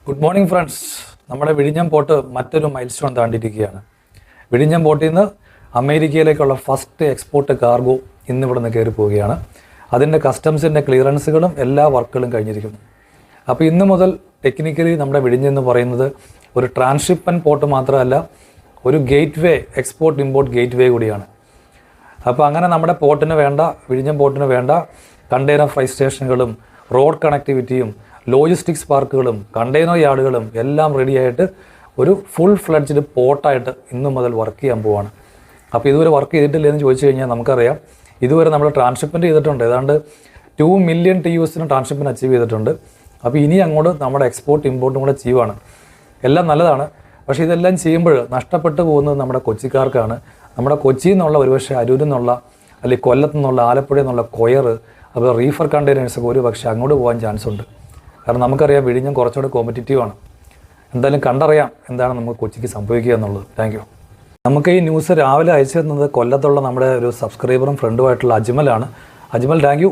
Good morning friends. നമ്മുടെ വിഴിഞ്ഞം port മറ്റൊരു മൈൽ സ്റ്റോൺ താണ്ടിയിരിക്കുകയാണ്. വിഴിഞ്ഞം പോർട്ടിൽ നിന്ന് അമേരിക്കയിലേക്കുള്ള ഫസ്റ്റ് എക്സ്പോർട്ട് കാർഗോ ഇന്നിവിടെ നിന്ന് കയറി പോവുകയാണ്. അതിൻ്റെ കസ്റ്റംസിൻ്റെ ക്ലിയറൻസുകളും എല്ലാ വർക്കുകളും കഴിഞ്ഞിരിക്കുന്നു. അപ്പോൾ ഇന്ന് മുതൽ ടെക്നിക്കലി നമ്മുടെ വിഴിഞ്ഞം എന്ന് പറയുന്നത് ഒരു ട്രാൻസ്ഷിപ്മെൻറ്റ് പോർട്ട് മാത്രമല്ല, ഒരു ഗേറ്റ് വേ, എക്സ്പോർട്ട് ഇമ്പോർട്ട് ഗേറ്റ് വേ കൂടിയാണ്. അപ്പോൾ അങ്ങനെ നമ്മുടെ പോർട്ടിന് വേണ്ട, വിഴിഞ്ഞം പോർട്ടിന് വേണ്ട കണ്ടെയ്നർ ഫ്രൈറ്റ് സ്റ്റേഷനുകളും റോഡ് കണക്ടിവിറ്റിയും ലോജിസ്റ്റിക്സ് പാർക്കുകളും കണ്ടെയ്നർ യാർഡുകളും എല്ലാം റെഡിയായിട്ട് ഒരു ഫുൾ ഫ്ലഡ്ജ്ഡ് പോർട്ടായിട്ട് ഇന്നു മുതൽ വർക്ക് ചെയ്യാൻ പോവാണ്. അപ്പോൾ ഇതുവരെ വർക്ക് ചെയ്തിട്ടില്ലെന്ന് ചോദിച്ചു കഴിഞ്ഞാൽ നമുക്കറിയാം, ഇതുവരെ നമ്മൾ ട്രാൻസ്ഷിപ്മെൻറ്റ് ചെയ്തിട്ടുണ്ട്. ഏതാണ്ട് 2 മില്യൺ TEUs ട്രാൻസ്ഷിപ്മെൻറ്റ് അച്ചീവ് ചെയ്തിട്ടുണ്ട്. അപ്പോൾ ഇനി അങ്ങോട്ട് നമ്മുടെ എക്സ്പോർട്ട് ഇമ്പോർട്ടും കൂടെ ചെയ്യുവാണ്. എല്ലാം നല്ലതാണ്. പക്ഷേ ഇതെല്ലാം ചെയ്യുമ്പോൾ നഷ്ടപ്പെട്ടു പോകുന്നത് നമ്മുടെ കൊച്ചിക്കാർക്കാണ്. നമ്മുടെ കൊച്ചിയിൽ നിന്നുള്ള, ഒരുപക്ഷെ അരൂരിൽ നിന്നുള്ള, അല്ലെങ്കിൽ കൊല്ലത്തു നിന്നുള്ള, ആലപ്പുഴയിൽ നിന്നുള്ള കൊയർ, അതുപോലെ റീഫർ കണ്ടെയ്നേഴ്സൊക്കെ ഒരുപക്ഷെ അങ്ങോട്ട് പോകാൻ ചാൻസ് ഉണ്ട്. കാരണം നമുക്കറിയാം വിഴിഞ്ഞം കുറച്ചുകൂടെ കോമ്പറ്റീറ്റീവാണ്. എന്തായാലും കണ്ടറിയാം എന്താണ് നമുക്ക് കൊച്ചിക്ക് സംഭവിക്കുക എന്നുള്ളത്. Thank you. നമുക്ക് ഈ ന്യൂസ് രാവിലെ അയച്ചു തന്നത് കൊല്ലത്തുള്ള നമ്മുടെ ഒരു സബ്സ്ക്രൈബറും ഫ്രണ്ടുമായിട്ടുള്ള അജ്മലാണ്. Ajmal, thank U.